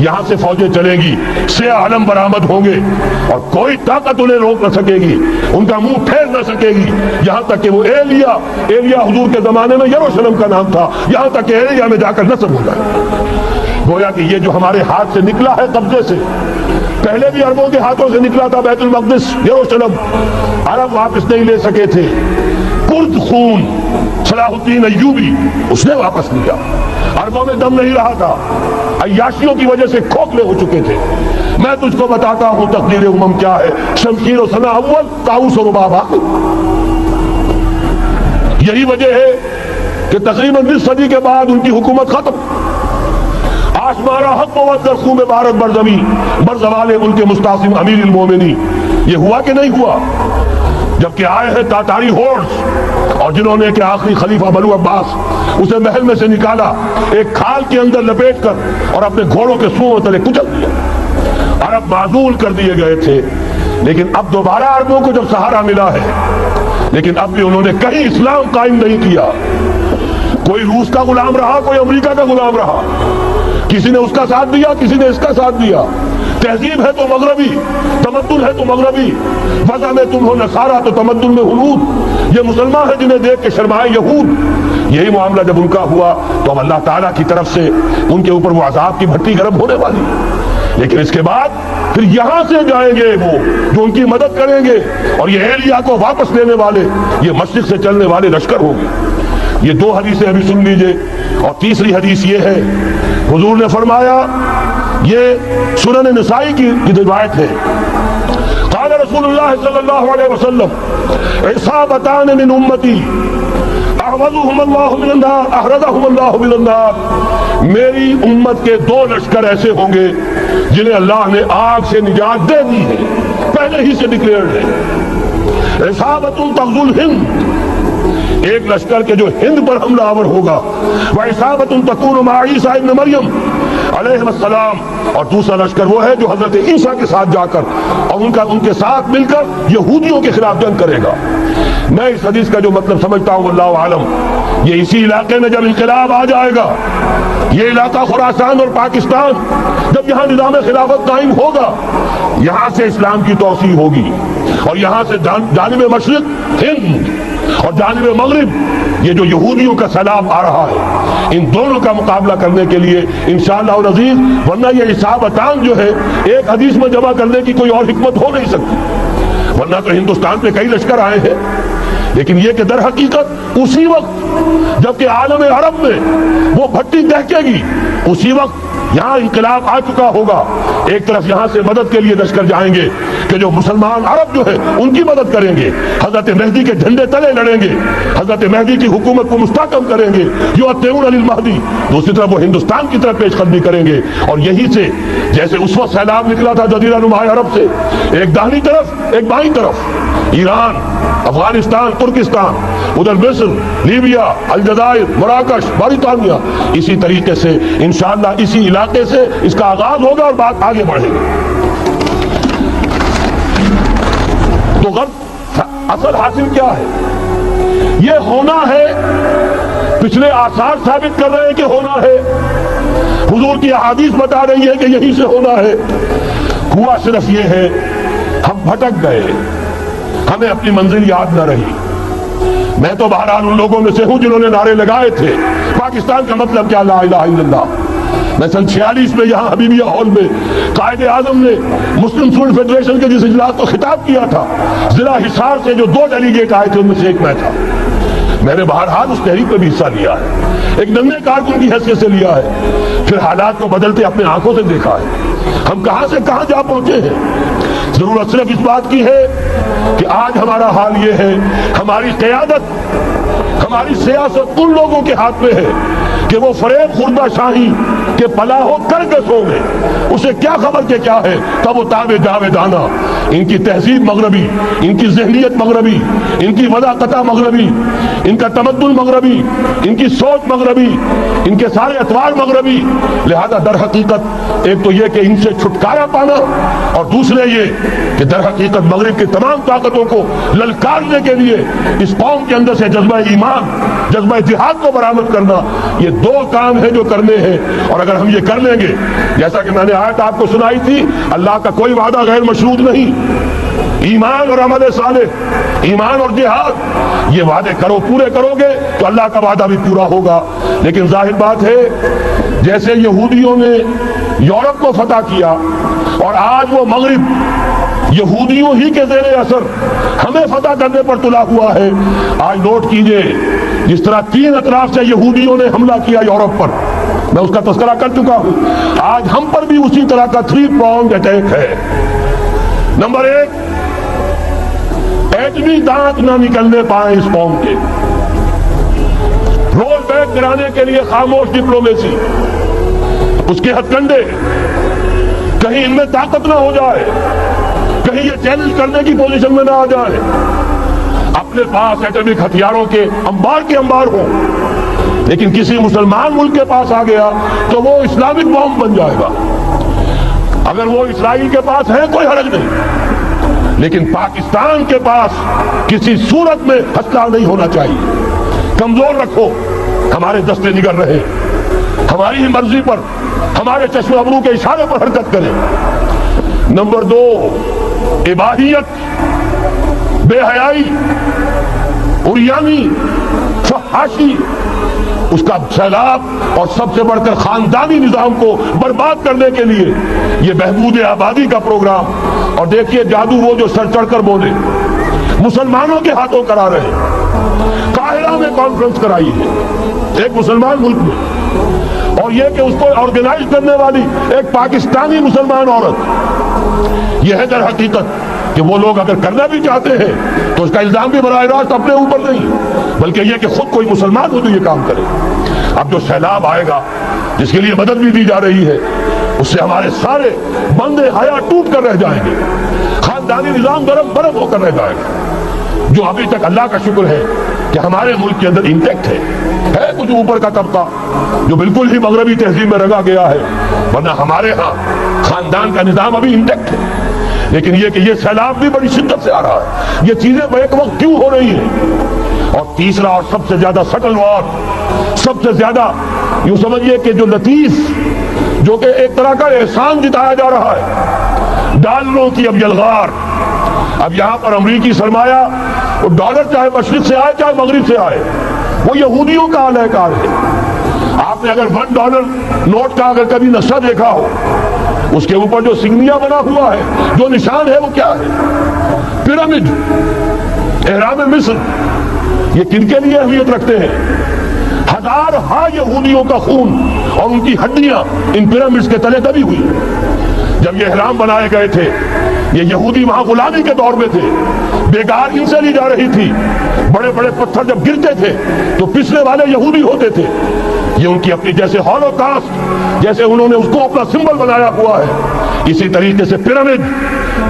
یہاں سے فوجیں چلیں گی، سیاہ علم برآمد ہوں گے اور کوئی طاقت انہیں روک نہ سکے گی، ان کا منہ پھیر نہ سکے گی، یہاں تک کہ وہ ایلیا حضور کے زمانے میں یروشلم کا نام تھا، یہاں تک کہ ایلیا میں جا کر نصب ہو جائے۔ گویا کہ یہ جو ہمارے ہاتھ سے نکلا ہے قبضے سے، پہلے بھی عربوں کے ہاتھوں سے نکلا تھا بیت المقدس، یروشلم، عرب واپس نہیں لے سکے تھے، کرد خون صلاح الدین ایوبی اس نے واپس لیا، عربوں میں دم نہیں رہا تھا، عیاشیوں کی وجہ سے کھوکھلے ہو چکے تھے۔ میں تجھ کو بتاتا ہوں تقدیر امم کیا ہے، شمشیر و سنا اول، طاؤس و رباب آخر۔ یہی وجہ ہے کہ تقریباً 20 صدی کے بعد ان کی حکومت ختم، آشمارا حق و درخو میں بھارت برزمین برزوال ملک مستعصم امیر المومنین، یہ ہوا کہ نہیں ہوا؟ جبکہ آئے ہیں تاتاری ہورس، اور جنہوں نے کہ آخری خلیفہ بنو عباس اسے محل میں سے نکالا، ایک کھال کے اندر لپیٹ کر اور اپنے گھوڑوں کے سوؤں تلے کچل دیا۔ عرب معزول کر دیے گئے تھے، لیکن اب دوبارہ عربوں کو جب سہارا ملا ہے، لیکن اب بھی انہوں نے کہیں اسلام قائم نہیں کیا، کوئی روس کا غلام رہا، کوئی امریکہ کا غلام رہا، کسی نے اس کا ساتھ دیا، کسی نے اس کا ساتھ دیا، تہذیب ہے تو مغربی، تمدن ہے تو مغربی، وضع میں تم ہو نصارہ تو تمدن میں ہنود، یہ مسلمان ہیں جنہیں دیکھ کے شرمائے یہود۔ یہی معاملہ جب ان کا ہوا تو اب اللہ تعالیٰ کی طرف سے ان کے اوپر وہ عذاب کی بھٹی گرم ہونے والی، لیکن اس کے بعد پھر یہاں سے جائیں گے وہ جو ان کی مدد کریں گے، اور یہ ایلیا کو واپس لینے والے، یہ مشرق سے چلنے والے لشکر ہوں گے۔ یہ 2 حدیثیں ابھی سن لیجئے، اور تیسری حدیث یہ ہے، حضور نے فرمایا، یہ سنن نسائی کی روایت ہے، قال رسول اللہ صلی اللہ علیہ وسلم عصابتان من امتی احرزهم اللہ من النار، میری امت کے 2 لشکر ایسے ہوں گے جنہیں اللہ نے آگ سے نجات دے دی ہے، پہلے ہی سے ڈکلیئرڈ ہے۔ عصابت تغزو الہند، ایک لشکر کے جو ہند پر حملہ آور ہوگا، وعصابت تکون مع عیسیٰ ابن مریم علیہ السلام، اور دوسرا لشکر وہ ہے جو حضرت عیسیٰ کے ساتھ جا کر اور ان کے ساتھ مل کر یہودیوں کے خلاف جنگ کرے گا۔ میں اس حدیث کا جو مطلب سمجھتا ہوں واللہ عالم، یہ اسی علاقے میں جب انقلاب آ جائے گا، یہ علاقہ خراسان اور پاکستان، جب یہاں نظام خلافت قائم ہوگا، یہاں سے اسلام کی توسیع ہوگی، اور یہاں سے جانب مشرق ہند اور جانب مغرب یہ جو یہودیوں کا سیلاب آ رہا ہے، ان دونوں کا مقابلہ کرنے کے لیے انشاءاللہ العزیز، ورنہ یہ حساب اتان جو ہے ایک حدیث میں جمع کرنے کی کوئی اور حکمت ہو نہیں سکتی، ورنہ تو ہندوستان پہ کئی لشکر آئے ہیں، لیکن یہ کہ در حقیقت اسی وقت جبکہ عالم عرب میں وہ بھٹی دہکے گی، اسی وقت یہاں انقلاب آ چکا ہوگا، ایک طرف یہاں سے مدد کے لیے لشکر جائیں گے کہ جو مسلمان عرب جو ہے ان کی مدد کریں گے، حضرت مہدی کے جھنڈے تلے لڑیں گے، حضرت مہدی کی حکومت کو مستحکم کریں گے، جو اتبعون للمہدی، دوسری طرف وہ ہندوستان کی طرف پیش قدمی کریں گے، اور یہی سے جیسے اس وقت سیلاب نکلا تھا جزیرہ نما عرب سے، ایک داہنی طرف ایک بائیں طرف، ایران، افغانستان، ترکستان، ادھر مصر، لیبیا، الجزائر، مراکش، موریتانیہ، اسی طریقے سے انشاءاللہ اسی علاقے سے اس کا آغاز ہوگا اور بات آگے بڑھے گی۔ تو غرض اصل حاصل کیا ہے؟ یہ ہونا ہے، پچھلے آثار ثابت کر رہے ہیں کہ ہونا ہے، حضور کی احادیث بتا رہی ہے کہ یہی سے ہونا ہے، ہوا صرف یہ ہے ہم بھٹک گئے، ہمیں اپنی منزل یاد نہ رہی۔ میں تو بہرحال ان لوگوں میں سے ہوں جنہوں نے نعرے لگائے تھے پاکستان کا مطلب کیا، لا الہ الا اللہ۔ میں سن 46 میں یہاں حبیبیہ ہال میں قائد اعظم نے مسلم اسٹوڈنٹ فیڈریشن کے جس اجلاس کو خطاب کیا تھا، ضلع حصار سے جو 2 ڈیلیگیٹ آئے تھے ان میں سے ایک میں تھا۔ میں نے بہرحال اس تحریک میں بھی حصہ لیا ہے، ایک ننھے کارکن کی حیثیت سے لیا ہے، پھر حالات کو بدلتے اپنے آنکھوں سے دیکھا ہے، ہم کہاں سے کہاں جا پہنچے ہیں۔ ضرورت صرف اس بات کی ہے کہ آج ہمارا حال یہ ہے، ہماری قیادت، ہماری سیاست ان لوگوں کے ہاتھ میں ہے کہ وہ فریب خوردہ شاہی کے پلاہوں کرگسوں میں، اسے کیا خبر کہ کیا ہے، تب وہ تابع جاویدانہ، ان کی تہذیب مغربی، ان کی ذہنیت مغربی، ان کی وضاقتہ مغربی، ان کا تمدن مغربی، ان کی سوچ مغربی، ان کے سارے اطوار مغربی، لہذا در حقیقت ایک تو یہ کہ ان سے چھٹکارا پانا، اور دوسرے یہ کہ در حقیقت مغرب کی تمام طاقتوں کو للکارنے کے لیے اس قوم کے اندر سے جذبہ ایمان، جذبہ جہاد کو برآمد کرنا، یہ 2 کام ہیں جو کرنے ہیں، اور اگر ہم یہ کر لیں گے، جیسا کہ میں نے آیت آپ کو سنائی تھی، اللہ کا کوئی وعدہ غیر مشروط نہیں، ایمان اور عمل صالح، ایمان اور جہاد، یہ وعدے کرو، پورے کرو گے تو اللہ کا وعدہ بھی پورا ہوگا۔ لیکن ظاہر بات ہے جیسے یہودیوں نے یورپ کو فتح کیا اور آج وہ مغرب یہودیوں ہی کے زیر اثر ہمیں فتح کرنے پر تلا ہوا ہے، آج نوٹ کیجئے جس طرح 3 اطراف سے یہودیوں نے حملہ کیا یورپ پر، میں اس کا تذکرہ کر چکا ہوں، آج ہم پر بھی اسی طرح کا 3 pronged اٹیک ہے۔ نمبر 1، ایٹمی دانت نہ نکلنے پائیں اس قوم کے، رول بیک گرانے کے لیے خاموش ڈپلومیسی، اس کے ہتھ کنڈے، کہیں ان میں طاقت نہ ہو جائے، کہیں یہ چیلنج کرنے کی پوزیشن میں نہ آ جائے، اپنے پاس ایٹمک ہتھیاروں کے انبار ہوں، لیکن کسی مسلمان ملک کے پاس آ گیا تو وہ اسلامک بم بن جائے گا۔ اگر وہ اسرائیل کے پاس ہے کوئی حرج نہیں، لیکن پاکستان کے پاس کسی صورت میں ہتھیار نہیں ہونا چاہیے۔ کمزور رکھو، ہمارے دستے نگر رہے، ہماری ہی مرضی پر، ہمارے چشم ابرو کے اشارے پر حرکت کریں۔ نمبر 2، اباحیت، بے حیائی، عریانی، فحاشی، اس کا سیلاب، اور سب سے بڑھ کر خاندانی نظام کو برباد کرنے کے لیے یہ بہبود آبادی کا پروگرام۔ اور دیکھیے جادو وہ جو سر چڑھ کر بولے، مسلمانوں کے ہاتھوں کرا رہے، قاہرہ میں کانفرنس کرائی ہے ایک مسلمان ملک میں، اور یہ کہ اس کو آرگنائز کرنے والی ایک پاکستانی مسلمان عورت۔ یہ ہے در حقیقت کہ وہ لوگ اگر کرنا بھی چاہتے ہیں تو اس کا الزام بھی براہ راست اپنے اوپر نہیں، بلکہ یہ کہ خود کوئی مسلمان ہو تو یہ کام کرے۔ اب جو سیلاب آئے گا جس کے لیے مدد بھی دی جا رہی ہے، اس سے ہمارے سارے بندے حیا ٹوٹ کر رہ جائیں گے، خاندانی نظام گرم برف ہو کر رہ جائے گا، جو ابھی تک اللہ کا شکر ہے کہ ہمارے ملک کے اندر انٹیکٹ ہے کچھ اوپر کا طبقہ جو بالکل ہی مغربی تہذیب میں رگا گیا ہے، ورنہ ہمارے ہاں خاندان کا نظام ابھی انٹیکٹ ہے۔ لیکن یہ کہ یہ سیلاب بھی بڑی شدت سے آ رہا ہے، یہ چیزیں بیک وقت کیوں ہو رہی ہیں؟ اور تیسرا اور سب سے زیادہ سٹل وار، سب سے زیادہ یوں سمجھیے کہ جو لطیف، جو کہ ایک طرح کا احسان جتایا جا رہا ہے، ڈالروں کی اب یلغار۔ اب یہاں پر امریکی سرمایہ، وہ ڈالر چاہے مشرق سے آئے چاہے مغرب سے آئے، وہ یہودیوں کا اہلکار ہے۔ آپ نے اگر $1 نوٹ کا اگر کبھی نقشہ دیکھا ہو، اس کے اوپر جو سگنیا بنا ہوا ہے، جو نشان ہے، وہ کیا ہے؟ پیرامڈ، احرام مصر۔ یہ کن کے لیے اہمیت رکھتے ہیں؟ ہزارہا یہودیوں کا خون اور ان کی ہڈیاں ان پیرامڈز کے تلے دبی ہوئی۔ جب یہ احرام بنائے گئے تھے، یہ یہودی وہاں غلامی کے دور میں تھے، بیگار ان سے لی جا رہی تھی، بڑے بڑے پتھر جب گرتے تھے تو پسنے والے یہودی ہوتے تھے۔ یہ ان کی اپنی جیسے ہولوکاسٹ، جیسے انہوں نے اس کو اپنا سمبل بنایا ہوا ہے، اسی طریقے سے پیرامڈ،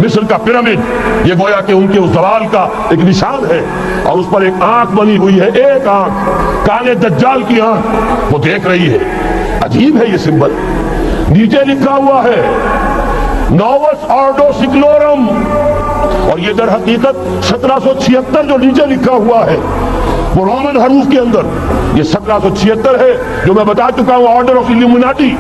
مصر کا پیرامڈ، یہ گویا کہ ان کے اس زوال کا ایک نشان ہے، اور اس پر ایک آنکھ بنی ہوئی ہے، ایک آنکھ، کانے دجال کی آنکھ، وہ دیکھ رہی ہے۔ عجیب ہے یہ سمبل۔ نیچے لکھا ہوا ہے نووس آرڈو سکلورم، اور یہ در حقیقت 1776 جو نیچے لکھا ہوا ہے وہ رومن حروف کے اندر یہ 1776 ہے، جو میں بتا چکا ہوں آرڈر آف ایلومیناٹی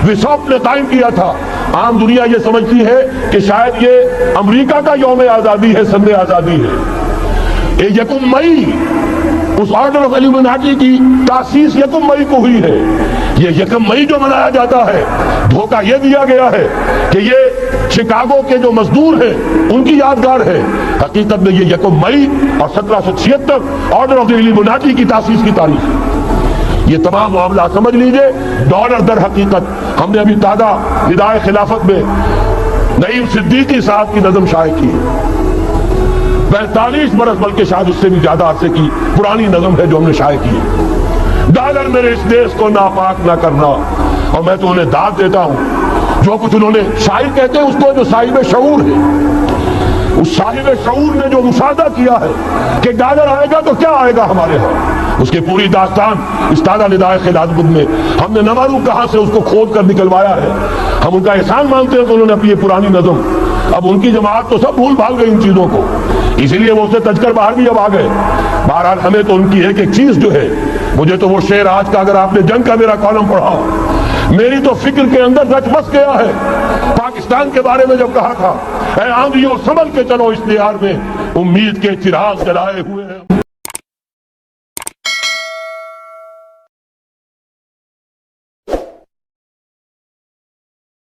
وسوپ نے قائم کیا تھا۔ عام دنیا یہ سمجھتی ہے کہ شاید یہ امریکہ کا یوم آزادی ہے، سند آزادی ہے۔ یہ 1 مئی، اس آرڈر آف ایلومیناٹی کی تاسیس 1 مئی کو ہوئی ہے۔ یہ 1 مئی جو منایا جاتا ہے، دھوکہ یہ دیا گیا ہے کہ یہ شکاگو کے جو مزدور ہیں ان کی یادگار ہے۔ حقیقت میں یہ 1 مئی اور 1776 آرڈر آف ایلومیناٹی کی تاسیس کی تاریخ ہے۔ یہ تمام معاملہ سمجھ لیجئے، ڈالر در حقیقت ہم نے ابھی تازہ ندائے خلافت میں نعیم صدیقی صاحب کی نظم شائع کی ہے، 45 برس بلکہ شاید اس سے بھی زیادہ عرصے کی پرانی نظم ہے جو ہم نے شائع کی ہے۔ ڈالر میرے اس دیش کو ناپاک نہ کرنا، اور میں تو انہیں داد دیتا ہوں، جو کچھ انہوں نے، شاعر کہتے ہیں اس کو جو صاحب شعور ہے، اس صاحب شعور نے جو مشاہدہ کیا ہے کہ ڈالر آئے گا تو کیا آئے گا ہمارے ہاں، اس کی پوری داستان اس تازہ ندائے خلافت میں ہم نے نہ معلوم کہاں سے اس کو کھود کر نکلوایا ہے۔ ہم ان کا احسان مانتے ہیں کہ انہوں نے اپنی یہ پرانی نظم، اب ان کی جماعت تو سب بھول بھال گئی ان چیزوں کو، اسی لیے وہ اسے تج کر باہر بھی اب آ گئے۔ بہرحال ہمیں تو ان کی ایک ایک چیز جو ہے، مجھے تو وہ شعر آج کا اگر آپ نے جنگ کا میرا کالم پڑھا، میری تو فکر کے اندر رچ بس گیا ہے۔ پاکستان کے بارے میں جب کہا تھا، اے آندھیوں سنبھل کے چلو اس دیار میں، امید کے چراغ جلائے ہوئے ہیں۔